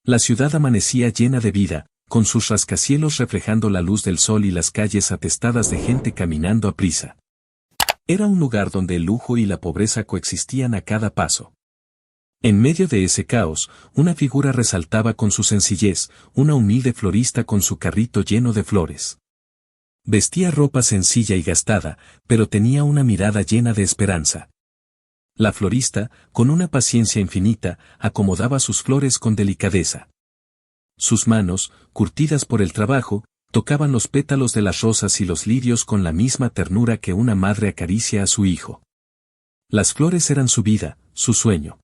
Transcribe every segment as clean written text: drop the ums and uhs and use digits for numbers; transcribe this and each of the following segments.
La ciudad amanecía llena de vida, con sus rascacielos reflejando la luz del sol y las calles atestadas de gente caminando a prisa. Era un lugar donde el lujo y la pobreza coexistían a cada paso. En medio de ese caos, una figura resaltaba con su sencillez, una humilde florista con su carrito lleno de flores. Vestía ropa sencilla y gastada, pero tenía una mirada llena de esperanza. La florista, con una paciencia infinita, acomodaba sus flores con delicadeza. Sus manos, curtidas por el trabajo, tocaban los pétalos de las rosas y los lirios con la misma ternura que una madre acaricia a su hijo. Las flores eran su vida, su sueño.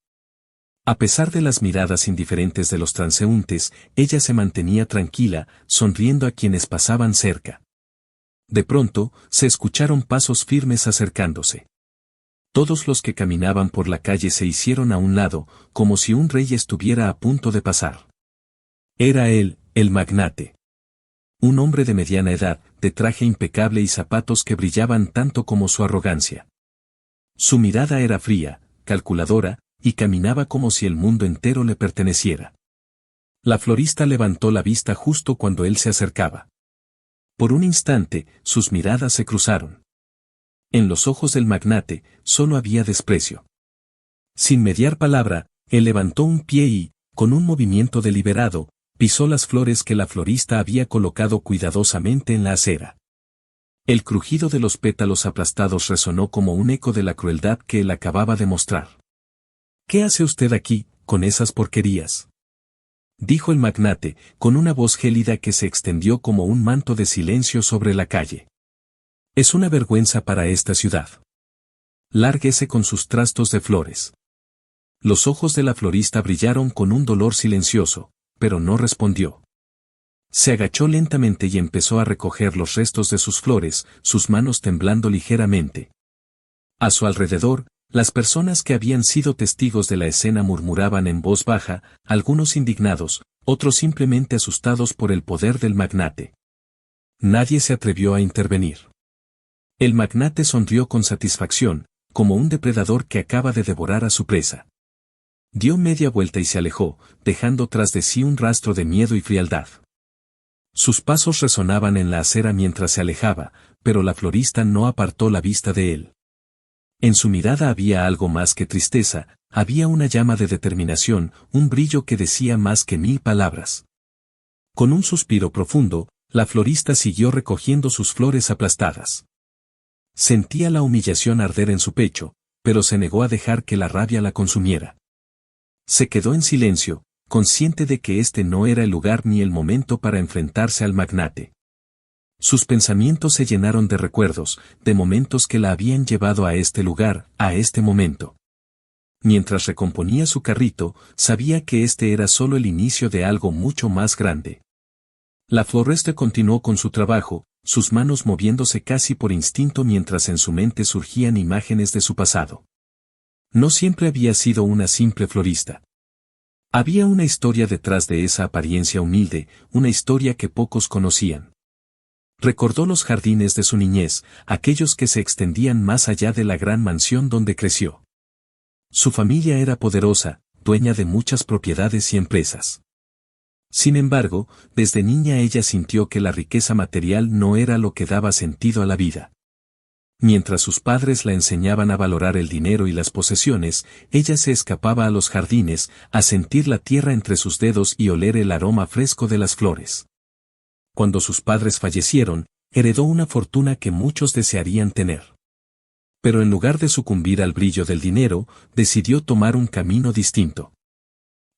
A pesar de las miradas indiferentes de los transeúntes, ella se mantenía tranquila, sonriendo a quienes pasaban cerca. De pronto, se escucharon pasos firmes acercándose. Todos los que caminaban por la calle se hicieron a un lado, como si un rey estuviera a punto de pasar. Era él, el magnate. Un hombre de mediana edad, de traje impecable y zapatos que brillaban tanto como su arrogancia. Su mirada era fría, calculadora, y caminaba como si el mundo entero le perteneciera. La florista levantó la vista justo cuando él se acercaba. Por un instante, sus miradas se cruzaron. En los ojos del magnate, solo había desprecio. Sin mediar palabra, él levantó un pie y, con un movimiento deliberado, pisó las flores que la florista había colocado cuidadosamente en la acera. El crujido de los pétalos aplastados resonó como un eco de la crueldad que él acababa de mostrar. «¿Qué hace usted aquí, con esas porquerías?», dijo el magnate, con una voz gélida que se extendió como un manto de silencio sobre la calle. «Es una vergüenza para esta ciudad. Lárguese con sus trastos de flores». Los ojos de la florista brillaron con un dolor silencioso, pero no respondió. Se agachó lentamente y empezó a recoger los restos de sus flores, sus manos temblando ligeramente. A su alrededor, las personas que habían sido testigos de la escena murmuraban en voz baja, algunos indignados, otros simplemente asustados por el poder del magnate. Nadie se atrevió a intervenir. El magnate sonrió con satisfacción, como un depredador que acaba de devorar a su presa. Dio media vuelta y se alejó, dejando tras de sí un rastro de miedo y frialdad. Sus pasos resonaban en la acera mientras se alejaba, pero la florista no apartó la vista de él. En su mirada había algo más que tristeza, había una llama de determinación, un brillo que decía más que 1000 palabras. Con un suspiro profundo, la florista siguió recogiendo sus flores aplastadas. Sentía la humillación arder en su pecho, pero se negó a dejar que la rabia la consumiera. Se quedó en silencio, consciente de que este no era el lugar ni el momento para enfrentarse al magnate. Sus pensamientos se llenaron de recuerdos, de momentos que la habían llevado a este lugar, a este momento. Mientras recomponía su carrito, sabía que este era solo el inicio de algo mucho más grande. La florista continuó con su trabajo, sus manos moviéndose casi por instinto mientras en su mente surgían imágenes de su pasado. No siempre había sido una simple florista. Había una historia detrás de esa apariencia humilde, una historia que pocos conocían. Recordó los jardines de su niñez, aquellos que se extendían más allá de la gran mansión donde creció. Su familia era poderosa, dueña de muchas propiedades y empresas. Sin embargo, desde niña ella sintió que la riqueza material no era lo que daba sentido a la vida. Mientras sus padres la enseñaban a valorar el dinero y las posesiones, ella se escapaba a los jardines, a sentir la tierra entre sus dedos y oler el aroma fresco de las flores. Cuando sus padres fallecieron, heredó una fortuna que muchos desearían tener. Pero en lugar de sucumbir al brillo del dinero, decidió tomar un camino distinto.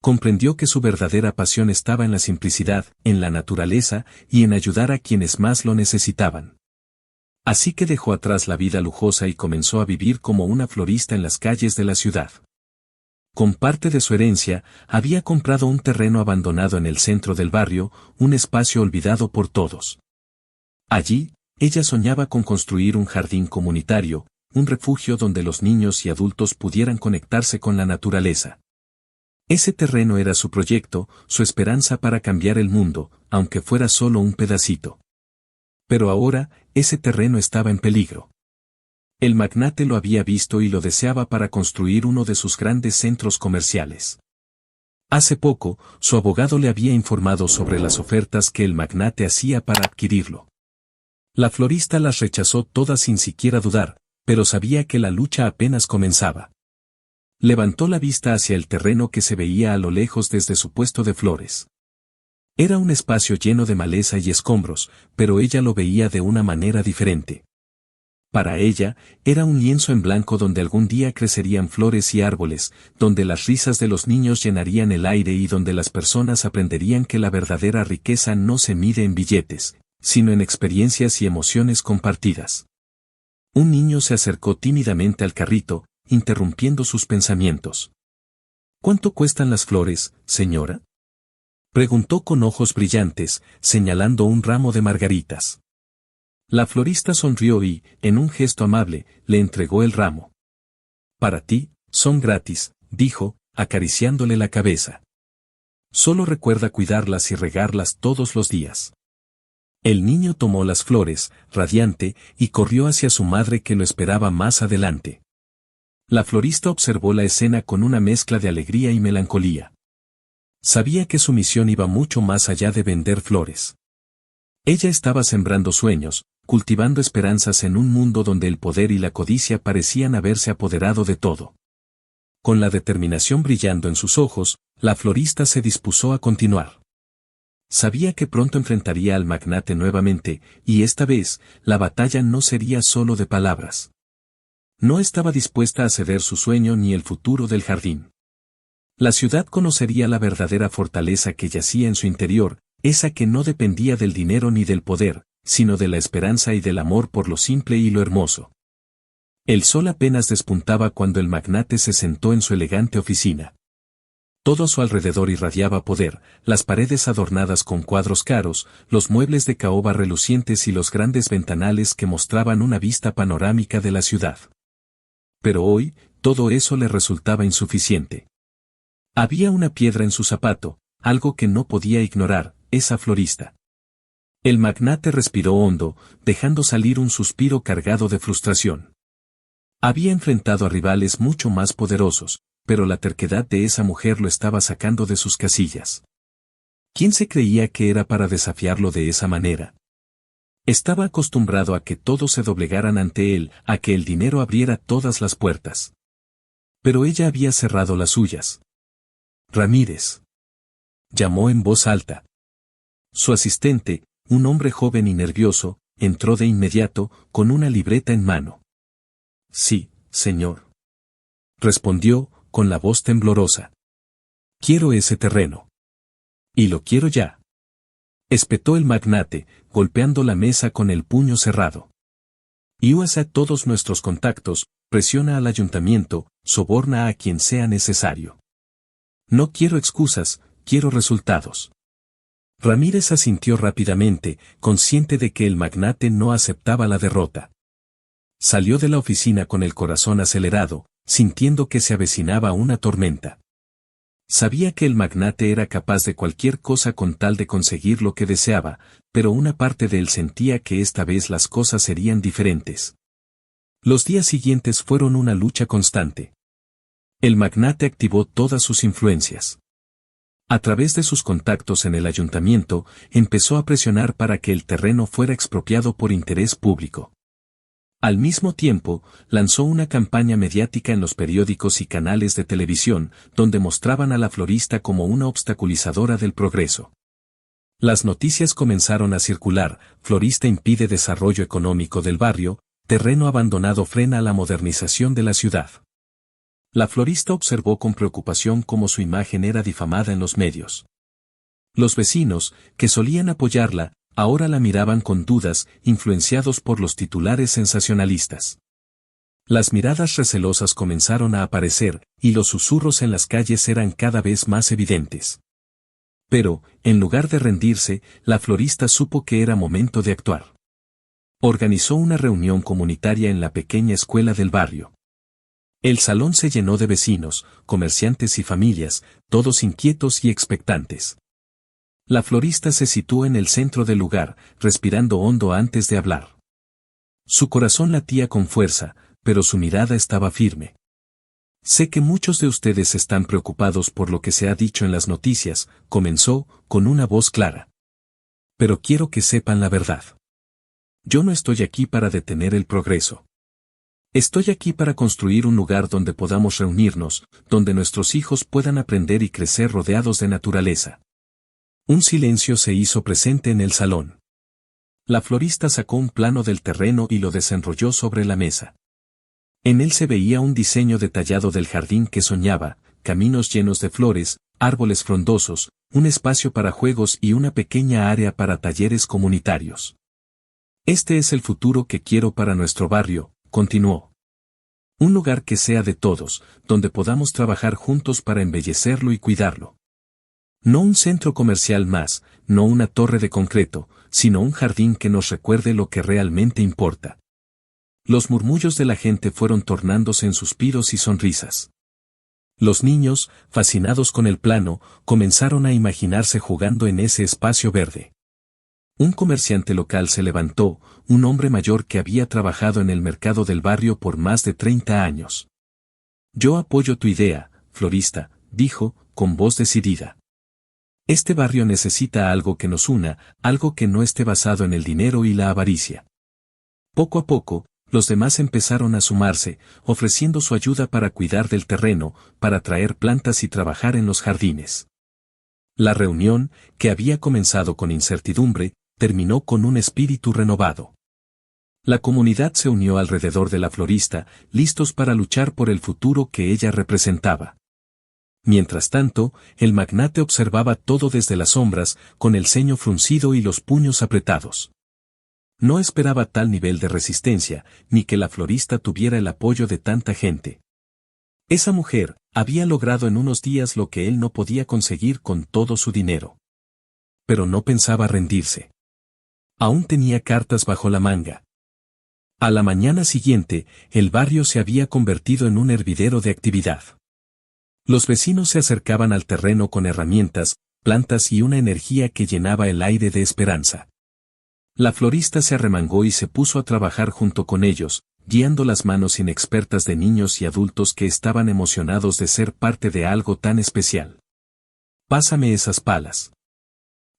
Comprendió que su verdadera pasión estaba en la simplicidad, en la naturaleza y en ayudar a quienes más lo necesitaban. Así que dejó atrás la vida lujosa y comenzó a vivir como una florista en las calles de la ciudad. Con parte de su herencia, había comprado un terreno abandonado en el centro del barrio, un espacio olvidado por todos. Allí, ella soñaba con construir un jardín comunitario, un refugio donde los niños y adultos pudieran conectarse con la naturaleza. Ese terreno era su proyecto, su esperanza para cambiar el mundo, aunque fuera solo un pedacito. Pero ahora, ese terreno estaba en peligro. El magnate lo había visto y lo deseaba para construir uno de sus grandes centros comerciales. Hace poco, su abogado le había informado sobre las ofertas que el magnate hacía para adquirirlo. La florista las rechazó todas sin siquiera dudar, pero sabía que la lucha apenas comenzaba. Levantó la vista hacia el terreno que se veía a lo lejos desde su puesto de flores. Era un espacio lleno de maleza y escombros, pero ella lo veía de una manera diferente. Para ella, era un lienzo en blanco donde algún día crecerían flores y árboles, donde las risas de los niños llenarían el aire y donde las personas aprenderían que la verdadera riqueza no se mide en billetes, sino en experiencias y emociones compartidas. Un niño se acercó tímidamente al carrito, interrumpiendo sus pensamientos. ¿Cuánto cuestan las flores, señora?, preguntó con ojos brillantes, señalando un ramo de margaritas. La florista sonrió y, en un gesto amable, le entregó el ramo. Para ti, son gratis, dijo, acariciándole la cabeza. Solo recuerda cuidarlas y regarlas todos los días. El niño tomó las flores, radiante, y corrió hacia su madre que lo esperaba más adelante. La florista observó la escena con una mezcla de alegría y melancolía. Sabía que su misión iba mucho más allá de vender flores. Ella estaba sembrando sueños, cultivando esperanzas en un mundo donde el poder y la codicia parecían haberse apoderado de todo. Con la determinación brillando en sus ojos, la florista se dispuso a continuar. Sabía que pronto enfrentaría al magnate nuevamente, y esta vez, la batalla no sería solo de palabras. No estaba dispuesta a ceder su sueño ni el futuro del jardín. La ciudad conocería la verdadera fortaleza que yacía en su interior, esa que no dependía del dinero ni del poder, sino de la esperanza y del amor por lo simple y lo hermoso. El sol apenas despuntaba cuando el magnate se sentó en su elegante oficina. Todo a su alrededor irradiaba poder, las paredes adornadas con cuadros caros, los muebles de caoba relucientes y los grandes ventanales que mostraban una vista panorámica de la ciudad. Pero hoy, todo eso le resultaba insuficiente. Había una piedra en su zapato, algo que no podía ignorar, esa florista. El magnate respiró hondo, dejando salir un suspiro cargado de frustración. Había enfrentado a rivales mucho más poderosos, pero la terquedad de esa mujer lo estaba sacando de sus casillas. ¿Quién se creía que era para desafiarlo de esa manera? Estaba acostumbrado a que todos se doblegaran ante él, a que el dinero abriera todas las puertas. Pero ella había cerrado las suyas. Ramírez. Llamó en voz alta. Su asistente, un hombre joven y nervioso, entró de inmediato, con una libreta en mano. Sí, señor. Respondió, con la voz temblorosa. Quiero ese terreno. Y lo quiero ya. Espetó el magnate, golpeando la mesa con el puño cerrado. Y usa todos nuestros contactos, presiona al ayuntamiento, soborna a quien sea necesario. No quiero excusas, quiero resultados. Ramírez asintió rápidamente, consciente de que el magnate no aceptaba la derrota. Salió de la oficina con el corazón acelerado, sintiendo que se avecinaba una tormenta. Sabía que el magnate era capaz de cualquier cosa con tal de conseguir lo que deseaba, pero una parte de él sentía que esta vez las cosas serían diferentes. Los días siguientes fueron una lucha constante. El magnate activó todas sus influencias. A través de sus contactos en el ayuntamiento, empezó a presionar para que el terreno fuera expropiado por interés público. Al mismo tiempo, lanzó una campaña mediática en los periódicos y canales de televisión, donde mostraban a la florista como una obstaculizadora del progreso. Las noticias comenzaron a circular: florista impide desarrollo económico del barrio, terreno abandonado frena la modernización de la ciudad. La florista observó con preocupación cómo su imagen era difamada en los medios. Los vecinos, que solían apoyarla, ahora la miraban con dudas, influenciados por los titulares sensacionalistas. Las miradas recelosas comenzaron a aparecer, y los susurros en las calles eran cada vez más evidentes. Pero, en lugar de rendirse, la florista supo que era momento de actuar. Organizó una reunión comunitaria en la pequeña escuela del barrio. El salón se llenó de vecinos, comerciantes y familias, todos inquietos y expectantes. La florista se situó en el centro del lugar, respirando hondo antes de hablar. Su corazón latía con fuerza, pero su mirada estaba firme. Sé que muchos de ustedes están preocupados por lo que se ha dicho en las noticias, comenzó, con una voz clara. Pero quiero que sepan la verdad. Yo no estoy aquí para detener el progreso. Estoy aquí para construir un lugar donde podamos reunirnos, donde nuestros hijos puedan aprender y crecer rodeados de naturaleza. Un silencio se hizo presente en el salón. La florista sacó un plano del terreno y lo desenrolló sobre la mesa. En él se veía un diseño detallado del jardín que soñaba, caminos llenos de flores, árboles frondosos, un espacio para juegos y una pequeña área para talleres comunitarios. Este es el futuro que quiero para nuestro barrio, continuó. Un lugar que sea de todos, donde podamos trabajar juntos para embellecerlo y cuidarlo. No un centro comercial más, no una torre de concreto, sino un jardín que nos recuerde lo que realmente importa. Los murmullos de la gente fueron tornándose en suspiros y sonrisas. Los niños, fascinados con el plano, comenzaron a imaginarse jugando en ese espacio verde. Un comerciante local se levantó, un hombre mayor que había trabajado en el mercado del barrio por más de 30 años. Yo apoyo tu idea, florista, dijo, con voz decidida. Este barrio necesita algo que nos una, algo que no esté basado en el dinero y la avaricia. Poco a poco, los demás empezaron a sumarse, ofreciendo su ayuda para cuidar del terreno, para traer plantas y trabajar en los jardines. La reunión, que había comenzado con incertidumbre, terminó con un espíritu renovado. La comunidad se unió alrededor de la florista, listos para luchar por el futuro que ella representaba. Mientras tanto, el magnate observaba todo desde las sombras, con el ceño fruncido y los puños apretados. No esperaba tal nivel de resistencia, ni que la florista tuviera el apoyo de tanta gente. Esa mujer había logrado en unos días lo que él no podía conseguir con todo su dinero. Pero no pensaba rendirse. Aún tenía cartas bajo la manga. A la mañana siguiente, el barrio se había convertido en un hervidero de actividad. Los vecinos se acercaban al terreno con herramientas, plantas y una energía que llenaba el aire de esperanza. La florista se arremangó y se puso a trabajar junto con ellos, guiando las manos inexpertas de niños y adultos que estaban emocionados de ser parte de algo tan especial. «Pásame esas palas»,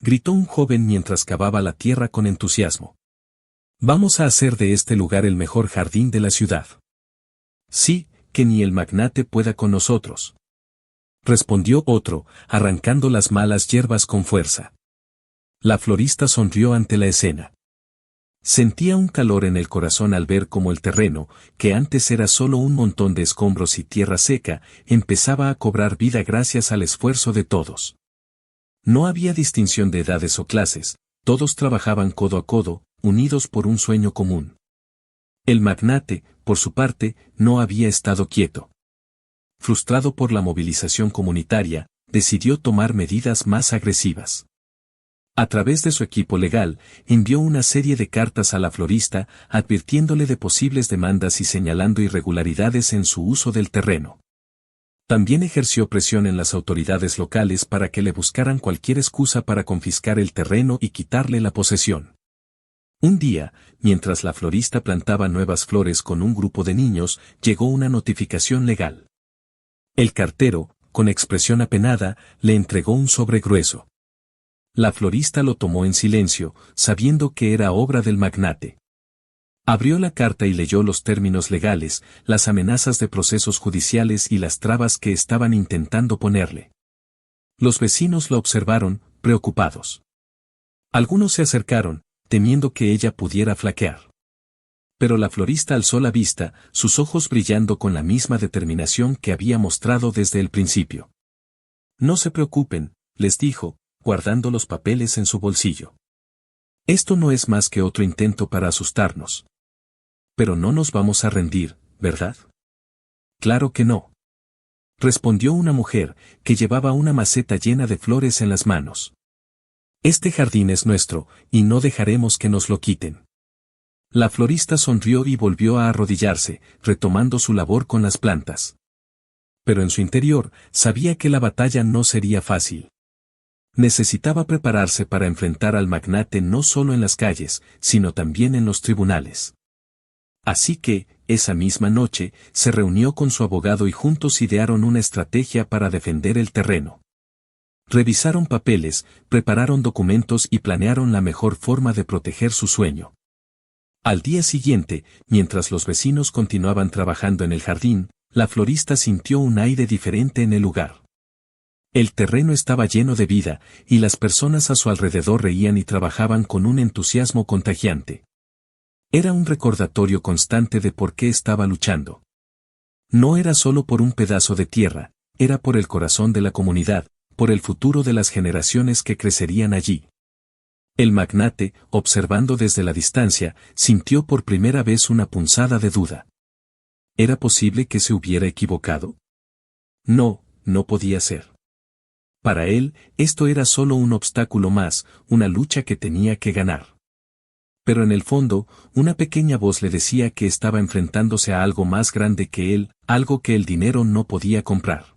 gritó un joven mientras cavaba la tierra con entusiasmo. «Vamos a hacer de este lugar el mejor jardín de la ciudad». «Sí, que ni el magnate pueda con nosotros», respondió otro, arrancando las malas hierbas con fuerza. La florista sonrió ante la escena. Sentía un calor en el corazón al ver cómo el terreno, que antes era solo un montón de escombros y tierra seca, empezaba a cobrar vida gracias al esfuerzo de todos. No había distinción de edades o clases, todos trabajaban codo a codo, unidos por un sueño común. El magnate, por su parte, no había estado quieto. Frustrado por la movilización comunitaria, decidió tomar medidas más agresivas. A través de su equipo legal, envió una serie de cartas a la florista, advirtiéndole de posibles demandas y señalando irregularidades en su uso del terreno. También ejerció presión en las autoridades locales para que le buscaran cualquier excusa para confiscar el terreno y quitarle la posesión. Un día, mientras la florista plantaba nuevas flores con un grupo de niños, llegó una notificación legal. El cartero, con expresión apenada, le entregó un sobre grueso. La florista lo tomó en silencio, sabiendo que era obra del magnate. Abrió la carta y leyó los términos legales, las amenazas de procesos judiciales y las trabas que estaban intentando ponerle. Los vecinos la observaron, preocupados. Algunos se acercaron, temiendo que ella pudiera flaquear. Pero la florista alzó la vista, sus ojos brillando con la misma determinación que había mostrado desde el principio. «No se preocupen», les dijo, guardando los papeles en su bolsillo. «Esto no es más que otro intento para asustarnos. Pero no nos vamos a rendir, ¿verdad?» «Claro que no», respondió una mujer, que llevaba una maceta llena de flores en las manos. «Este jardín es nuestro, y no dejaremos que nos lo quiten». La florista sonrió y volvió a arrodillarse, retomando su labor con las plantas. Pero en su interior, sabía que la batalla no sería fácil. Necesitaba prepararse para enfrentar al magnate no solo en las calles, sino también en los tribunales. Así que, esa misma noche, se reunió con su abogado y juntos idearon una estrategia para defender el terreno. Revisaron papeles, prepararon documentos y planearon la mejor forma de proteger su sueño. Al día siguiente, mientras los vecinos continuaban trabajando en el jardín, la florista sintió un aire diferente en el lugar. El terreno estaba lleno de vida, y las personas a su alrededor reían y trabajaban con un entusiasmo contagiante. Era un recordatorio constante de por qué estaba luchando. No era solo por un pedazo de tierra, era por el corazón de la comunidad, por el futuro de las generaciones que crecerían allí. El magnate, observando desde la distancia, sintió por primera vez una punzada de duda. ¿Era posible que se hubiera equivocado? No, no podía ser. Para él, esto era solo un obstáculo más, una lucha que tenía que ganar. Pero en el fondo, una pequeña voz le decía que estaba enfrentándose a algo más grande que él, algo que el dinero no podía comprar.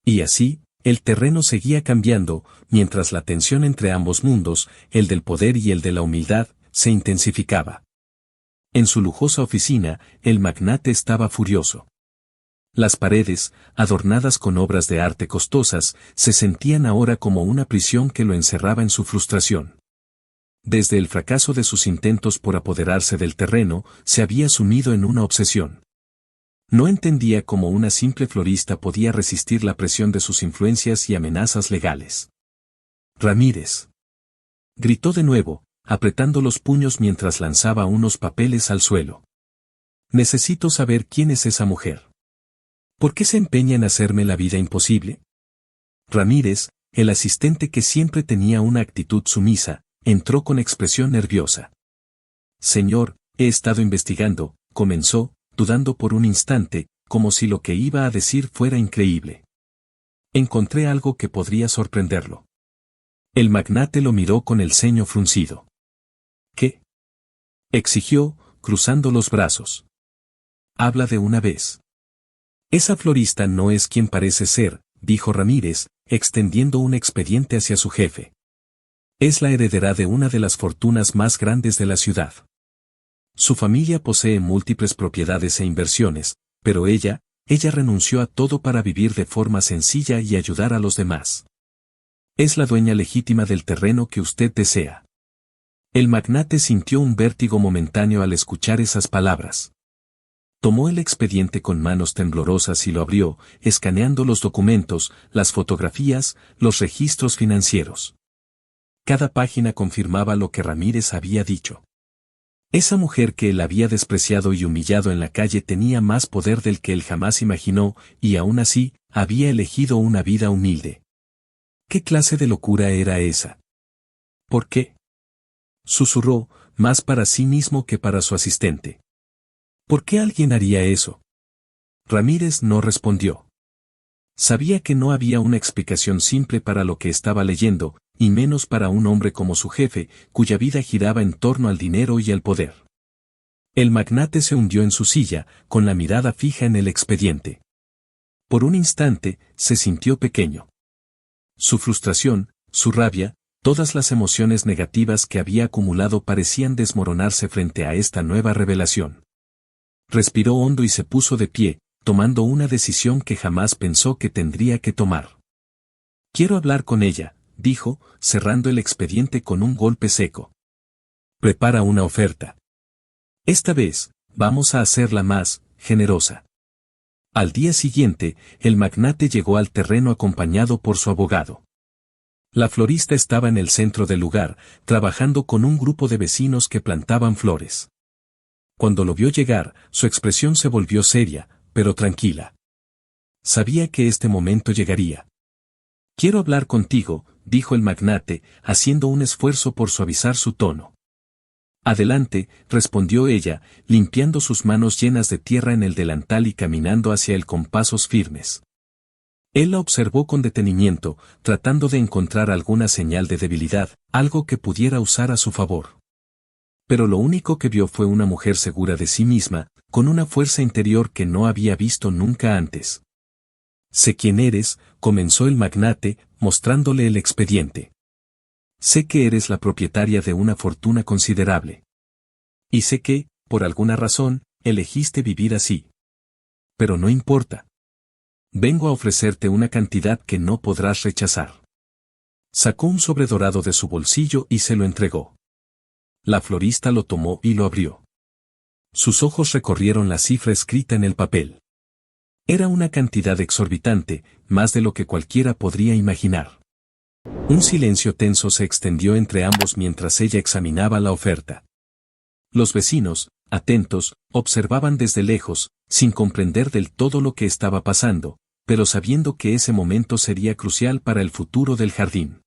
Y así, el terreno seguía cambiando, mientras la tensión entre ambos mundos, el del poder y el de la humildad, se intensificaba. En su lujosa oficina, el magnate estaba furioso. Las paredes, adornadas con obras de arte costosas, se sentían ahora como una prisión que lo encerraba en su frustración. Desde el fracaso de sus intentos por apoderarse del terreno, se había sumido en una obsesión. No entendía cómo una simple florista podía resistir la presión de sus influencias y amenazas legales. Ramírez. Gritó de nuevo, apretando los puños mientras lanzaba unos papeles al suelo. Necesito saber quién es esa mujer. ¿Por qué se empeña en hacerme la vida imposible? Ramírez, el asistente que siempre tenía una actitud sumisa, entró con expresión nerviosa. Señor, he estado investigando, comenzó, dudando por un instante, como si lo que iba a decir fuera increíble. Encontré algo que podría sorprenderlo. El magnate lo miró con el ceño fruncido. ¿Qué? Exigió, cruzando los brazos. Habla de una vez. Esa florista no es quien parece ser, dijo Ramírez, extendiendo un expediente hacia su jefe. Es la heredera de una de las fortunas más grandes de la ciudad. Su familia posee múltiples propiedades e inversiones, pero ella renunció a todo para vivir de forma sencilla y ayudar a los demás. Es la dueña legítima del terreno que usted desea. El magnate sintió un vértigo momentáneo al escuchar esas palabras. Tomó el expediente con manos temblorosas y lo abrió, escaneando los documentos, las fotografías, los registros financieros. Cada página confirmaba lo que Ramírez había dicho. Esa mujer que él había despreciado y humillado en la calle tenía más poder del que él jamás imaginó, y aún así, había elegido una vida humilde. ¿Qué clase de locura era esa? ¿Por qué? Susurró, más para sí mismo que para su asistente. ¿Por qué alguien haría eso? Ramírez no respondió. Sabía que no había una explicación simple para lo que estaba leyendo, y menos para un hombre como su jefe, cuya vida giraba en torno al dinero y al poder. El magnate se hundió en su silla, con la mirada fija en el expediente. Por un instante, se sintió pequeño. Su frustración, su rabia, todas las emociones negativas que había acumulado parecían desmoronarse frente a esta nueva revelación. Respiró hondo y se puso de pie, tomando una decisión que jamás pensó que tendría que tomar. Quiero hablar con ella, dijo, cerrando el expediente con un golpe seco. Prepara una oferta. Esta vez, vamos a hacerla más generosa. Al día siguiente, el magnate llegó al terreno acompañado por su abogado. La florista estaba en el centro del lugar, trabajando con un grupo de vecinos que plantaban flores. Cuando lo vio llegar, su expresión se volvió seria, pero tranquila. Sabía que este momento llegaría. Quiero hablar contigo, dijo el magnate, haciendo un esfuerzo por suavizar su tono. Adelante, respondió ella, limpiando sus manos llenas de tierra en el delantal y caminando hacia él con pasos firmes. Él la observó con detenimiento, tratando de encontrar alguna señal de debilidad, algo que pudiera usar a su favor. Pero lo único que vio fue una mujer segura de sí misma, con una fuerza interior que no había visto nunca antes. Sé quién eres, comenzó el magnate, mostrándole el expediente. Sé que eres la propietaria de una fortuna considerable. Y sé que, por alguna razón, elegiste vivir así. Pero no importa. Vengo a ofrecerte una cantidad que no podrás rechazar. Sacó un sobre dorado de su bolsillo y se lo entregó. La florista lo tomó y lo abrió. Sus ojos recorrieron la cifra escrita en el papel. Era una cantidad exorbitante, más de lo que cualquiera podría imaginar. Un silencio tenso se extendió entre ambos mientras ella examinaba la oferta. Los vecinos, atentos, observaban desde lejos, sin comprender del todo lo que estaba pasando, pero sabiendo que ese momento sería crucial para el futuro del jardín.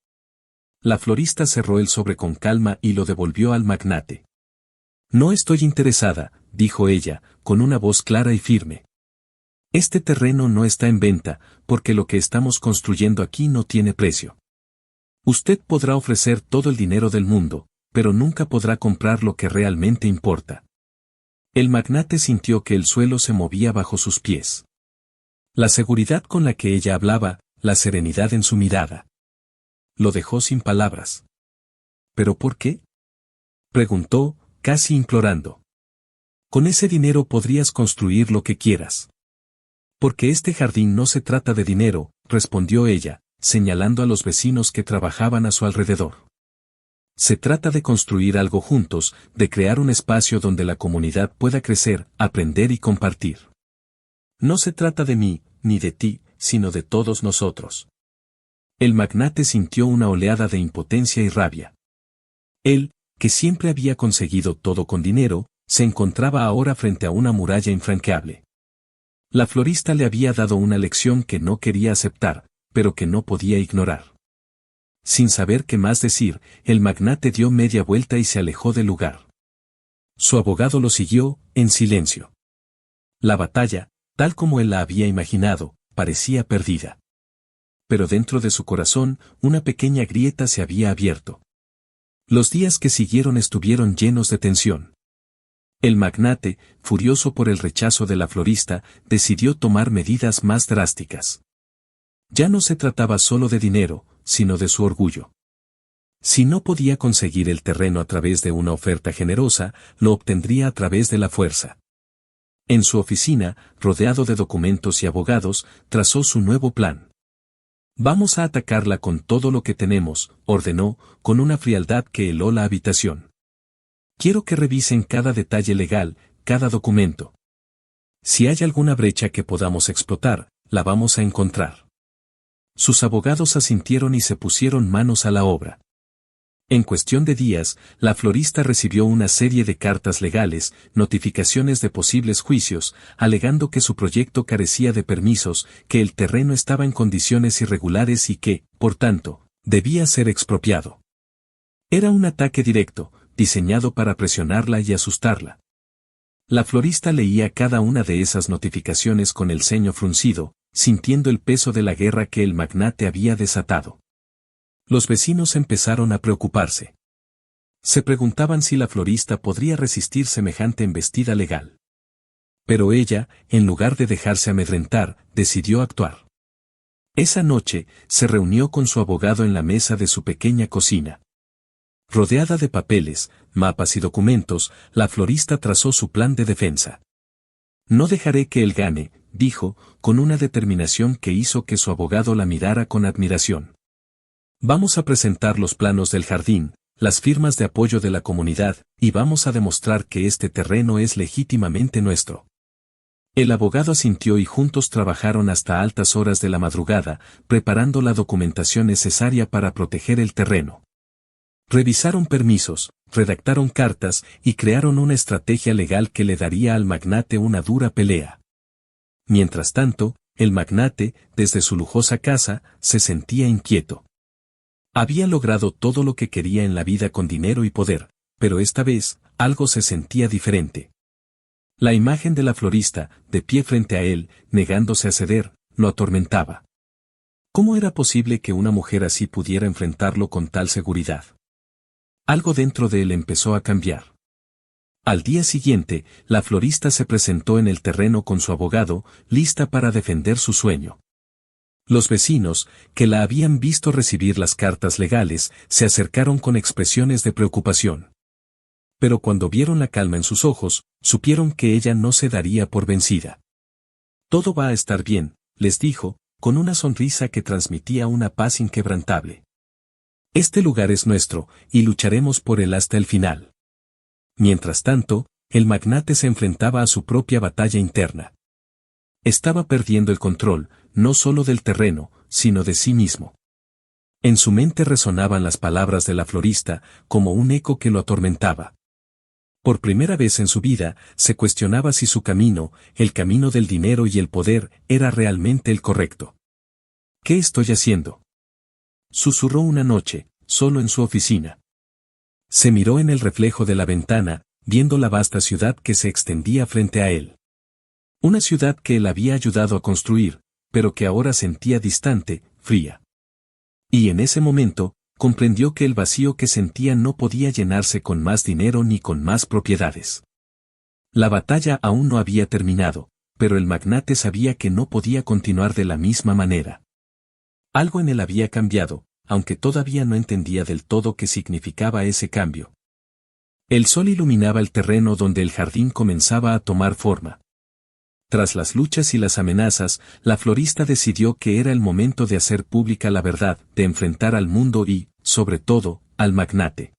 La florista cerró el sobre con calma y lo devolvió al magnate. No estoy interesada, dijo ella, con una voz clara y firme. Este terreno no está en venta, porque lo que estamos construyendo aquí no tiene precio. Usted podrá ofrecer todo el dinero del mundo, pero nunca podrá comprar lo que realmente importa. El magnate sintió que el suelo se movía bajo sus pies. La seguridad con la que ella hablaba, la serenidad en su mirada. Lo dejó sin palabras. ¿Pero por qué?, preguntó, casi implorando. Con ese dinero podrías construir lo que quieras. Porque este jardín no se trata de dinero, respondió ella, señalando a los vecinos que trabajaban a su alrededor. Se trata de construir algo juntos, de crear un espacio donde la comunidad pueda crecer, aprender y compartir. No se trata de mí, ni de ti, sino de todos nosotros. El magnate sintió una oleada de impotencia y rabia. Él, que siempre había conseguido todo con dinero, se encontraba ahora frente a una muralla infranqueable. La florista le había dado una lección que no quería aceptar, pero que no podía ignorar. Sin saber qué más decir, el magnate dio media vuelta y se alejó del lugar. Su abogado lo siguió, en silencio. La batalla, tal como él la había imaginado, parecía perdida. Pero dentro de su corazón, una pequeña grieta se había abierto. Los días que siguieron estuvieron llenos de tensión. El magnate, furioso por el rechazo de la florista, decidió tomar medidas más drásticas. Ya no se trataba solo de dinero, sino de su orgullo. Si no podía conseguir el terreno a través de una oferta generosa, lo obtendría a través de la fuerza. En su oficina, rodeado de documentos y abogados, trazó su nuevo plan. Vamos a atacarla con todo lo que tenemos, ordenó, con una frialdad que heló la habitación. Quiero que revisen cada detalle legal, cada documento. Si hay alguna brecha que podamos explotar, la vamos a encontrar. Sus abogados asintieron y se pusieron manos a la obra. En cuestión de días, la florista recibió una serie de cartas legales, notificaciones de posibles juicios, alegando que su proyecto carecía de permisos, que el terreno estaba en condiciones irregulares y que, por tanto, debía ser expropiado. Era un ataque directo, diseñado para presionarla y asustarla. La florista leía cada una de esas notificaciones con el ceño fruncido, sintiendo el peso de la guerra que el magnate había desatado. Los vecinos empezaron a preocuparse. Se preguntaban si la florista podría resistir semejante embestida legal. Pero ella, en lugar de dejarse amedrentar, decidió actuar. Esa noche, se reunió con su abogado en la mesa de su pequeña cocina. Rodeada de papeles, mapas y documentos, la florista trazó su plan de defensa. No dejaré que él gane, dijo, con una determinación que hizo que su abogado la mirara con admiración. Vamos a presentar los planos del jardín, las firmas de apoyo de la comunidad, y vamos a demostrar que este terreno es legítimamente nuestro. El abogado asintió y juntos trabajaron hasta altas horas de la madrugada, preparando la documentación necesaria para proteger el terreno. Revisaron permisos, redactaron cartas y crearon una estrategia legal que le daría al magnate una dura pelea. Mientras tanto, el magnate, desde su lujosa casa, se sentía inquieto. Había logrado todo lo que quería en la vida con dinero y poder, pero esta vez, algo se sentía diferente. La imagen de la florista, de pie frente a él, negándose a ceder, lo atormentaba. ¿Cómo era posible que una mujer así pudiera enfrentarlo con tal seguridad? Algo dentro de él empezó a cambiar. Al día siguiente, la florista se presentó en el terreno con su abogado, lista para defender su sueño. Los vecinos, que la habían visto recibir las cartas legales, se acercaron con expresiones de preocupación. Pero cuando vieron la calma en sus ojos, supieron que ella no se daría por vencida. Todo va a estar bien, les dijo, con una sonrisa que transmitía una paz inquebrantable. Este lugar es nuestro, y lucharemos por él hasta el final. Mientras tanto, el magnate se enfrentaba a su propia batalla interna. Estaba perdiendo el control, no solo del terreno, sino de sí mismo. En su mente resonaban las palabras de la florista, como un eco que lo atormentaba. Por primera vez en su vida, se cuestionaba si su camino, el camino del dinero y el poder, era realmente el correcto. ¿Qué estoy haciendo?, susurró una noche, solo en su oficina. Se miró en el reflejo de la ventana, viendo la vasta ciudad que se extendía frente a él. Una ciudad que él había ayudado a construir, pero que ahora sentía distante, fría. Y en ese momento, comprendió que el vacío que sentía no podía llenarse con más dinero ni con más propiedades. La batalla aún no había terminado, pero el magnate sabía que no podía continuar de la misma manera. Algo en él había cambiado, aunque todavía no entendía del todo qué significaba ese cambio. El sol iluminaba el terreno donde el jardín comenzaba a tomar forma. Tras las luchas y las amenazas, la florista decidió que era el momento de hacer pública la verdad, de enfrentar al mundo y, sobre todo, al magnate.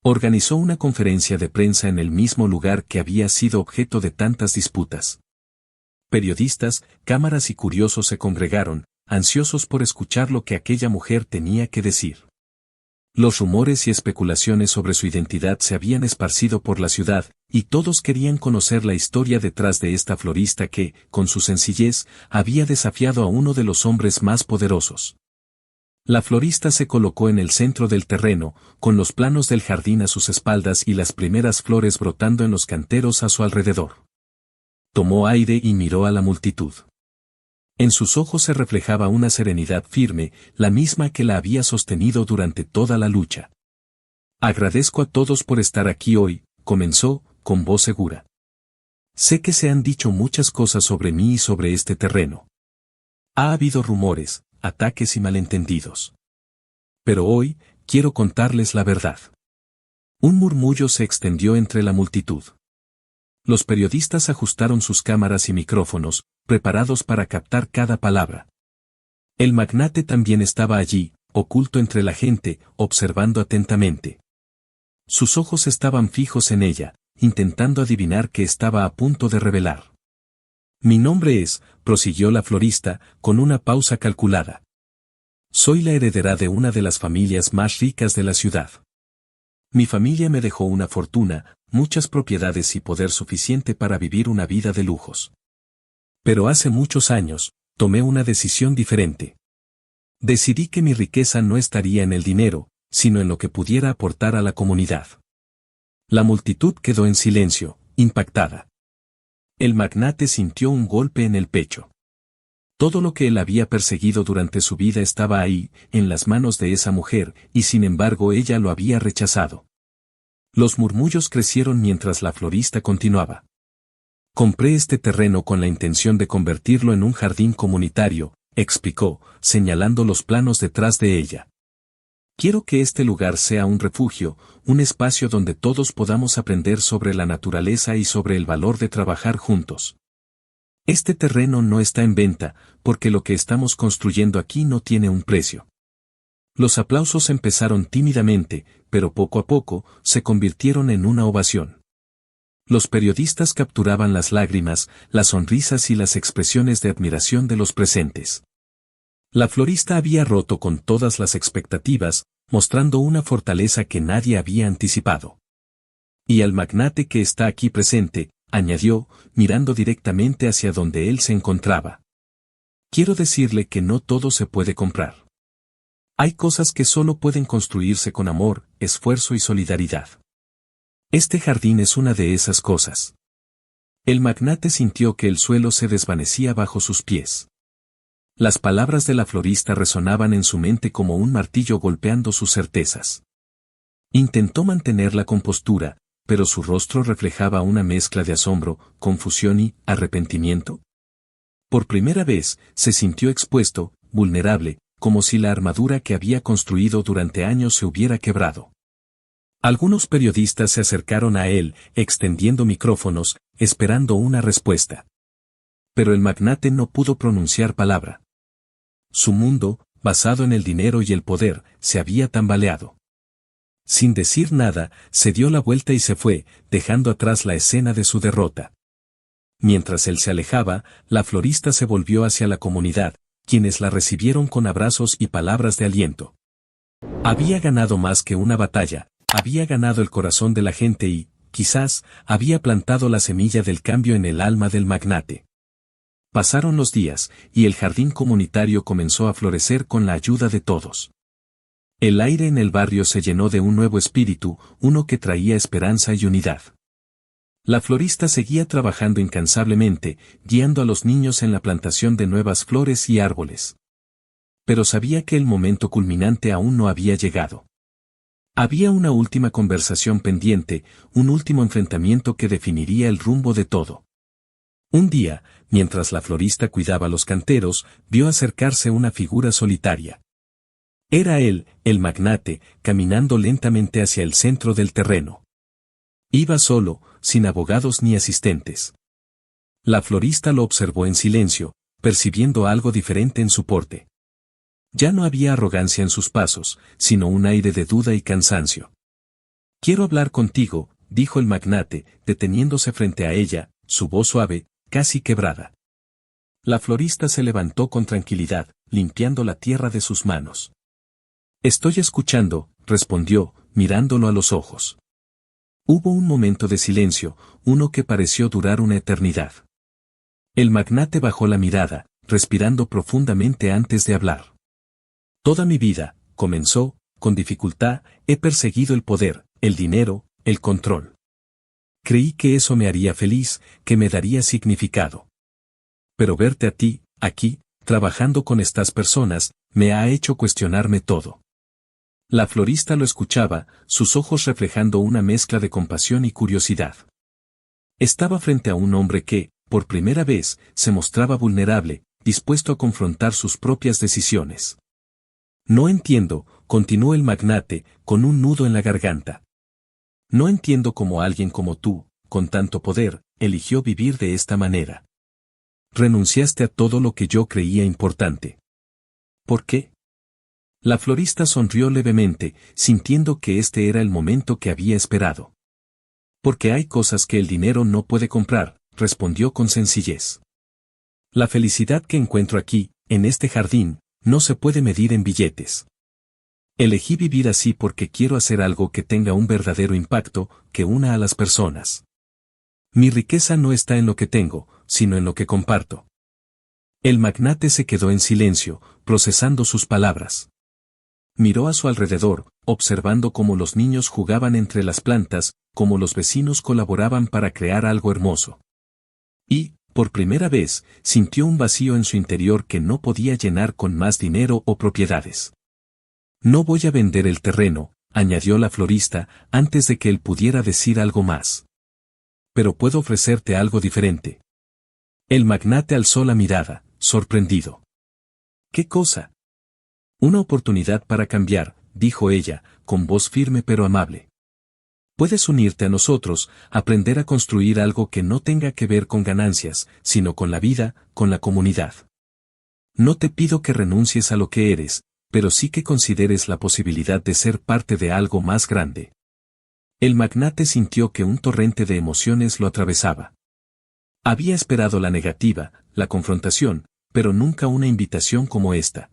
Organizó una conferencia de prensa en el mismo lugar que había sido objeto de tantas disputas. Periodistas, cámaras y curiosos se congregaron, ansiosos por escuchar lo que aquella mujer tenía que decir. Los rumores y especulaciones sobre su identidad se habían esparcido por la ciudad, y todos querían conocer la historia detrás de esta florista que, con su sencillez, había desafiado a uno de los hombres más poderosos. La florista se colocó en el centro del terreno, con los planos del jardín a sus espaldas y las primeras flores brotando en los canteros a su alrededor. Tomó aire y miró a la multitud. En sus ojos se reflejaba una serenidad firme, la misma que la había sostenido durante toda la lucha. Agradezco a todos por estar aquí hoy, comenzó, con voz segura. Sé que se han dicho muchas cosas sobre mí y sobre este terreno. Ha habido rumores, ataques y malentendidos. Pero hoy, quiero contarles la verdad. Un murmullo se extendió entre la multitud. Los periodistas ajustaron sus cámaras y micrófonos, preparados para captar cada palabra. El magnate también estaba allí, oculto entre la gente, observando atentamente. Sus ojos estaban fijos en ella, intentando adivinar qué estaba a punto de revelar. Mi nombre es, prosiguió la florista, con una pausa calculada. Soy la heredera de una de las familias más ricas de la ciudad. Mi familia me dejó una fortuna, muchas propiedades y poder suficiente para vivir una vida de lujos. Pero hace muchos años, tomé una decisión diferente. Decidí que mi riqueza no estaría en el dinero, sino en lo que pudiera aportar a la comunidad. La multitud quedó en silencio, impactada. El magnate sintió un golpe en el pecho. Todo lo que él había perseguido durante su vida estaba ahí, en las manos de esa mujer, y sin embargo ella lo había rechazado. Los murmullos crecieron mientras la florista continuaba. Compré este terreno con la intención de convertirlo en un jardín comunitario, explicó, señalando los planos detrás de ella. Quiero que este lugar sea un refugio, un espacio donde todos podamos aprender sobre la naturaleza y sobre el valor de trabajar juntos. Este terreno no está en venta, porque lo que estamos construyendo aquí no tiene un precio. Los aplausos empezaron tímidamente, pero poco a poco, se convirtieron en una ovación. Los periodistas capturaban las lágrimas, las sonrisas y las expresiones de admiración de los presentes. La florista había roto con todas las expectativas, mostrando una fortaleza que nadie había anticipado. Y al magnate que está aquí presente, añadió, mirando directamente hacia donde él se encontraba. Quiero decirle que no todo se puede comprar. Hay cosas que solo pueden construirse con amor, esfuerzo y solidaridad. Este jardín es una de esas cosas. El magnate sintió que el suelo se desvanecía bajo sus pies. Las palabras de la florista resonaban en su mente como un martillo golpeando sus certezas. Intentó mantener la compostura, pero su rostro reflejaba una mezcla de asombro, confusión y arrepentimiento. Por primera vez, se sintió expuesto, vulnerable, como si la armadura que había construido durante años se hubiera quebrado. Algunos periodistas se acercaron a él, extendiendo micrófonos, esperando una respuesta. Pero el magnate no pudo pronunciar palabra. Su mundo, basado en el dinero y el poder, se había tambaleado. Sin decir nada, se dio la vuelta y se fue, dejando atrás la escena de su derrota. Mientras él se alejaba, la florista se volvió hacia la comunidad, quienes la recibieron con abrazos y palabras de aliento. Había ganado más que una batalla, había ganado el corazón de la gente y, quizás, había plantado la semilla del cambio en el alma del magnate. Pasaron los días, y el jardín comunitario comenzó a florecer con la ayuda de todos. El aire en el barrio se llenó de un nuevo espíritu, uno que traía esperanza y unidad. La florista seguía trabajando incansablemente, guiando a los niños en la plantación de nuevas flores y árboles. Pero sabía que el momento culminante aún no había llegado. Había una última conversación pendiente, un último enfrentamiento que definiría el rumbo de todo. Un día, mientras la florista cuidaba los canteros, vio acercarse una figura solitaria. Era él, el magnate, caminando lentamente hacia el centro del terreno. Iba solo, sin abogados ni asistentes. La florista lo observó en silencio, percibiendo algo diferente en su porte. Ya no había arrogancia en sus pasos, sino un aire de duda y cansancio. «Quiero hablar contigo», dijo el magnate, deteniéndose frente a ella, su voz suave, casi quebrada. La florista se levantó con tranquilidad, limpiando la tierra de sus manos. «Estoy escuchando», respondió, mirándolo a los ojos. Hubo un momento de silencio, uno que pareció durar una eternidad. El magnate bajó la mirada, respirando profundamente antes de hablar. «Toda mi vida», comenzó, con dificultad, «he perseguido el poder, el dinero, el control. Creí que eso me haría feliz, que me daría significado. Pero verte a ti, aquí, trabajando con estas personas, me ha hecho cuestionarme todo». La florista lo escuchaba, sus ojos reflejando una mezcla de compasión y curiosidad. Estaba frente a un hombre que, por primera vez, se mostraba vulnerable, dispuesto a confrontar sus propias decisiones. «No entiendo», continuó el magnate, con un nudo en la garganta. «No entiendo cómo alguien como tú, con tanto poder, eligió vivir de esta manera. Renunciaste a todo lo que yo creía importante. ¿Por qué?» La florista sonrió levemente, sintiendo que este era el momento que había esperado. «Porque hay cosas que el dinero no puede comprar», respondió con sencillez. «La felicidad que encuentro aquí, en este jardín, no se puede medir en billetes. Elegí vivir así porque quiero hacer algo que tenga un verdadero impacto, que una a las personas. Mi riqueza no está en lo que tengo, sino en lo que comparto». El magnate se quedó en silencio, procesando sus palabras. Miró a su alrededor, observando cómo los niños jugaban entre las plantas, cómo los vecinos colaboraban para crear algo hermoso. Y, por primera vez, sintió un vacío en su interior que no podía llenar con más dinero o propiedades. «No voy a vender el terreno», añadió la florista, antes de que él pudiera decir algo más. «Pero puedo ofrecerte algo diferente». El magnate alzó la mirada, sorprendido. «¿Qué cosa?» «Una oportunidad para cambiar», dijo ella, con voz firme pero amable. «Puedes unirte a nosotros, aprender a construir algo que no tenga que ver con ganancias, sino con la vida, con la comunidad. No te pido que renuncies a lo que eres, pero sí que consideres la posibilidad de ser parte de algo más grande». El magnate sintió que un torrente de emociones lo atravesaba. Había esperado la negativa, la confrontación, pero nunca una invitación como esta.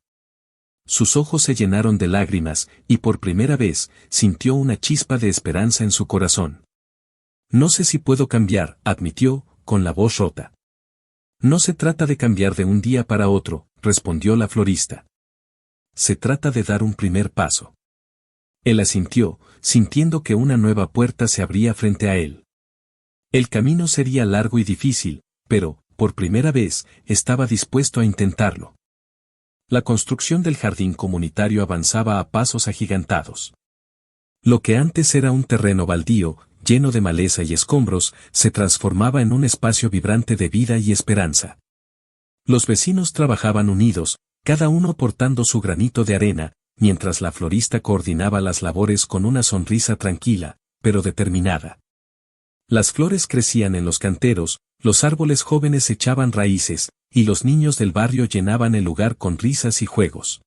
Sus ojos se llenaron de lágrimas, y por primera vez, sintió una chispa de esperanza en su corazón. «No sé si puedo cambiar», admitió, con la voz rota. «No se trata de cambiar de un día para otro», respondió la florista. «Se trata de dar un primer paso». Él asintió, sintiendo que una nueva puerta se abría frente a él. El camino sería largo y difícil, pero, por primera vez, estaba dispuesto a intentarlo. La construcción del jardín comunitario avanzaba a pasos agigantados. Lo que antes era un terreno baldío, lleno de maleza y escombros, se transformaba en un espacio vibrante de vida y esperanza. Los vecinos trabajaban unidos, cada uno aportando su granito de arena, mientras la florista coordinaba las labores con una sonrisa tranquila, pero determinada. Las flores crecían en los canteros, los árboles jóvenes echaban raíces, y los niños del barrio llenaban el lugar con risas y juegos.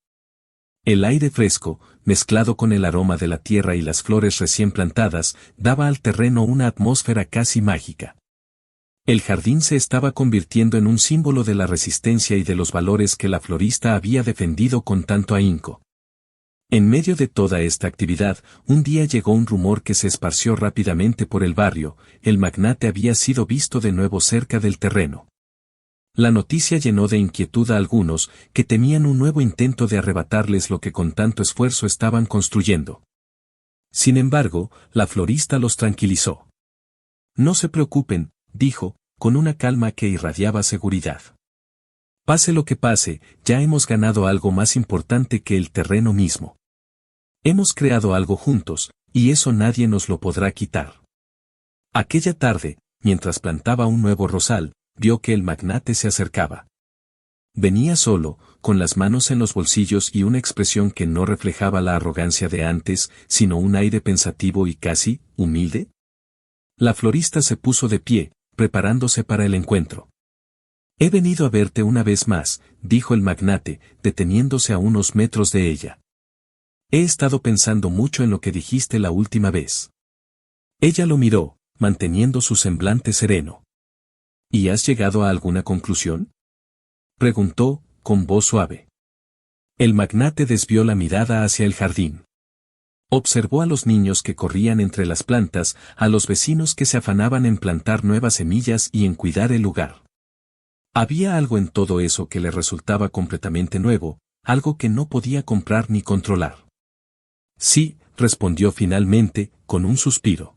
El aire fresco, mezclado con el aroma de la tierra y las flores recién plantadas, daba al terreno una atmósfera casi mágica. El jardín se estaba convirtiendo en un símbolo de la resistencia y de los valores que la florista había defendido con tanto ahínco. En medio de toda esta actividad, un día llegó un rumor que se esparció rápidamente por el barrio: el magnate había sido visto de nuevo cerca del terreno. La noticia llenó de inquietud a algunos, que temían un nuevo intento de arrebatarles lo que con tanto esfuerzo estaban construyendo. Sin embargo, la florista los tranquilizó. «No se preocupen», dijo, con una calma que irradiaba seguridad. «Pase lo que pase, ya hemos ganado algo más importante que el terreno mismo. Hemos creado algo juntos, y eso nadie nos lo podrá quitar». Aquella tarde, mientras plantaba un nuevo rosal, vio que el magnate se acercaba. Venía solo, con las manos en los bolsillos y una expresión que no reflejaba la arrogancia de antes, sino un aire pensativo y casi humilde. La florista se puso de pie, preparándose para el encuentro. «He venido a verte una vez más», dijo el magnate, deteniéndose a unos metros de ella. «He estado pensando mucho en lo que dijiste la última vez». Ella lo miró, manteniendo su semblante sereno. «¿Y has llegado a alguna conclusión?», preguntó, con voz suave. El magnate desvió la mirada hacia el jardín. Observó a los niños que corrían entre las plantas, a los vecinos que se afanaban en plantar nuevas semillas y en cuidar el lugar. Había algo en todo eso que le resultaba completamente nuevo, algo que no podía comprar ni controlar. «Sí», respondió finalmente, con un suspiro.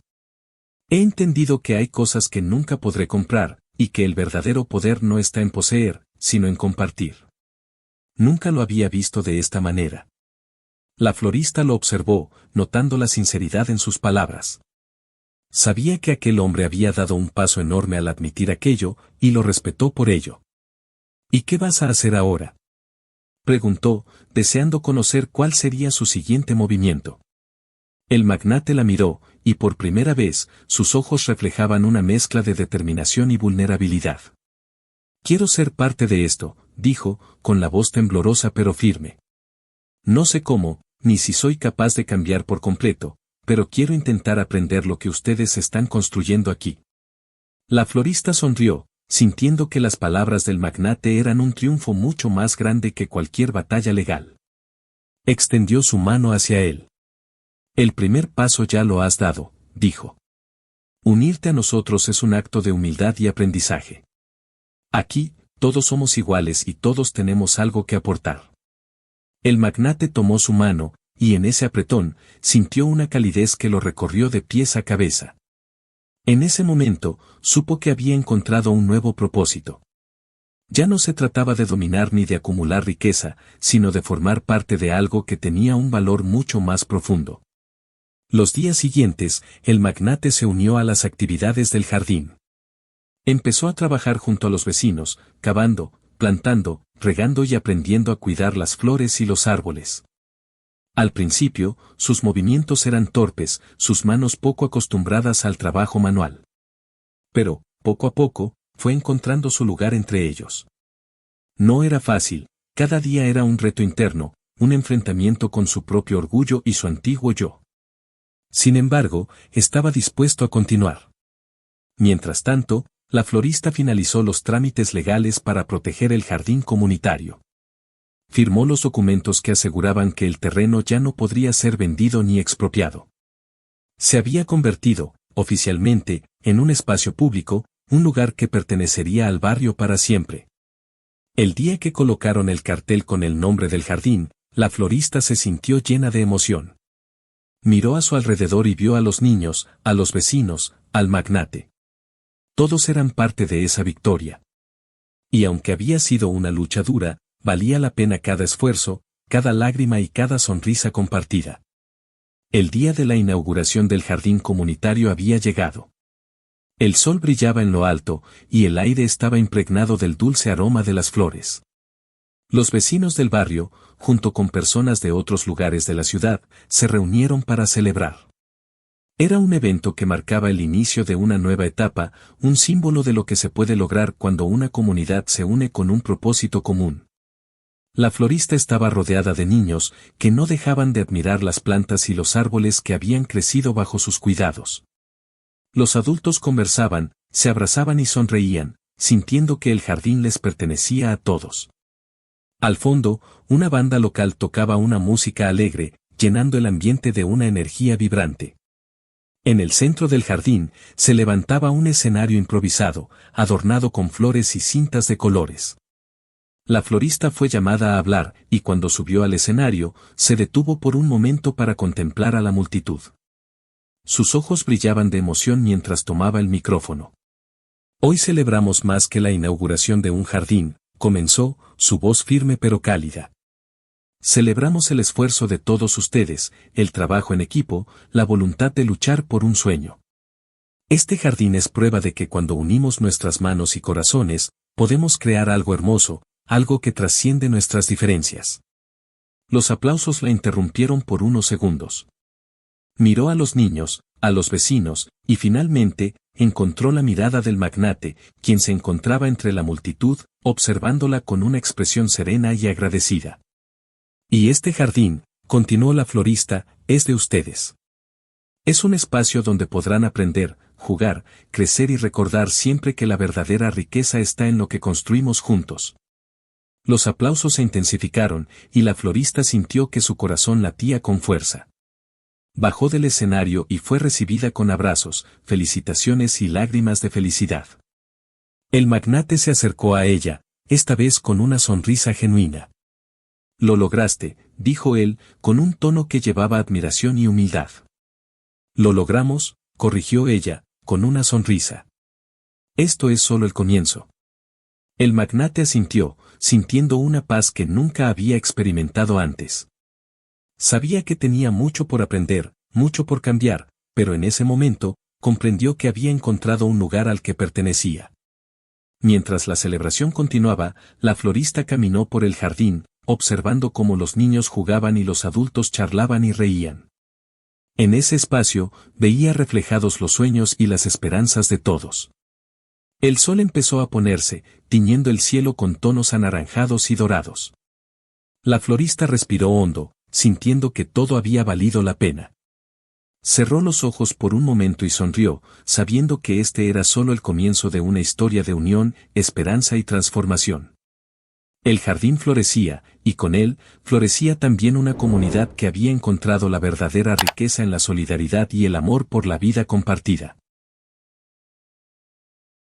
«He entendido que hay cosas que nunca podré comprar, y que el verdadero poder no está en poseer, sino en compartir». Nunca lo había visto de esta manera. La florista lo observó, notando la sinceridad en sus palabras. Sabía que aquel hombre había dado un paso enorme al admitir aquello, y lo respetó por ello. «¿Y qué vas a hacer ahora?», preguntó, deseando conocer cuál sería su siguiente movimiento. El magnate la miró, y por primera vez, sus ojos reflejaban una mezcla de determinación y vulnerabilidad. «Quiero ser parte de esto», dijo, con la voz temblorosa pero firme. «No sé cómo, ni si soy capaz de cambiar por completo, pero quiero intentar aprender lo que ustedes están construyendo aquí». La florista sonrió, sintiendo que las palabras del magnate eran un triunfo mucho más grande que cualquier batalla legal. Extendió su mano hacia él. «El primer paso ya lo has dado», dijo. «Unirte a nosotros es un acto de humildad y aprendizaje. Aquí, todos somos iguales y todos tenemos algo que aportar». El magnate tomó su mano, y en ese apretón, sintió una calidez que lo recorrió de pies a cabeza. En ese momento, supo que había encontrado un nuevo propósito. Ya no se trataba de dominar ni de acumular riqueza, sino de formar parte de algo que tenía un valor mucho más profundo. Los días siguientes, el magnate se unió a las actividades del jardín. Empezó a trabajar junto a los vecinos, cavando, plantando, regando y aprendiendo a cuidar las flores y los árboles. Al principio, sus movimientos eran torpes, sus manos poco acostumbradas al trabajo manual. Pero, poco a poco, fue encontrando su lugar entre ellos. No era fácil, cada día era un reto interno, un enfrentamiento con su propio orgullo y su antiguo yo. Sin embargo, estaba dispuesto a continuar. Mientras tanto, la florista finalizó los trámites legales para proteger el jardín comunitario. Firmó los documentos que aseguraban que el terreno ya no podría ser vendido ni expropiado. Se había convertido, oficialmente, en un espacio público, un lugar que pertenecería al barrio para siempre. El día que colocaron el cartel con el nombre del jardín, la florista se sintió llena de emoción. Miró a su alrededor y vio a los niños, a los vecinos, al magnate. Todos eran parte de esa victoria. Y aunque había sido una lucha dura, valía la pena cada esfuerzo, cada lágrima y cada sonrisa compartida. El día de la inauguración del jardín comunitario había llegado. El sol brillaba en lo alto, y el aire estaba impregnado del dulce aroma de las flores. Los vecinos del barrio, junto con personas de otros lugares de la ciudad, se reunieron para celebrar. Era un evento que marcaba el inicio de una nueva etapa, un símbolo de lo que se puede lograr cuando una comunidad se une con un propósito común. La florista estaba rodeada de niños, que no dejaban de admirar las plantas y los árboles que habían crecido bajo sus cuidados. Los adultos conversaban, se abrazaban y sonreían, sintiendo que el jardín les pertenecía a todos. Al fondo, una banda local tocaba una música alegre, llenando el ambiente de una energía vibrante. En el centro del jardín, se levantaba un escenario improvisado, adornado con flores y cintas de colores. La florista fue llamada a hablar, y cuando subió al escenario, se detuvo por un momento para contemplar a la multitud. Sus ojos brillaban de emoción mientras tomaba el micrófono. Hoy celebramos más que la inauguración de un jardín, comenzó, su voz firme pero cálida. Celebramos el esfuerzo de todos ustedes, el trabajo en equipo, la voluntad de luchar por un sueño. Este jardín es prueba de que cuando unimos nuestras manos y corazones, podemos crear algo hermoso, algo que trasciende nuestras diferencias. Los aplausos la interrumpieron por unos segundos. Miró a los niños, a los vecinos, y finalmente, encontró la mirada del magnate, quien se encontraba entre la multitud, observándola con una expresión serena y agradecida. Y este jardín, continuó la florista, es de ustedes. Es un espacio donde podrán aprender, jugar, crecer y recordar siempre que la verdadera riqueza está en lo que construimos juntos. Los aplausos se intensificaron, y la florista sintió que su corazón latía con fuerza. Bajó del escenario y fue recibida con abrazos, felicitaciones y lágrimas de felicidad. El magnate se acercó a ella, esta vez con una sonrisa genuina. Lo lograste, dijo él, con un tono que llevaba admiración y humildad. Lo logramos, corrigió ella, con una sonrisa. Esto es solo el comienzo. El magnate asintió, sintiendo una paz que nunca había experimentado antes. Sabía que tenía mucho por aprender, mucho por cambiar, pero en ese momento, comprendió que había encontrado un lugar al que pertenecía. Mientras la celebración continuaba, la florista caminó por el jardín, observando cómo los niños jugaban y los adultos charlaban y reían. En ese espacio, veía reflejados los sueños y las esperanzas de todos. El sol empezó a ponerse, tiñendo el cielo con tonos anaranjados y dorados. La florista respiró hondo, sintiendo que todo había valido la pena. Cerró los ojos por un momento y sonrió, sabiendo que este era solo el comienzo de una historia de unión, esperanza y transformación. El jardín florecía, y con él, florecía también una comunidad que había encontrado la verdadera riqueza en la solidaridad y el amor por la vida compartida.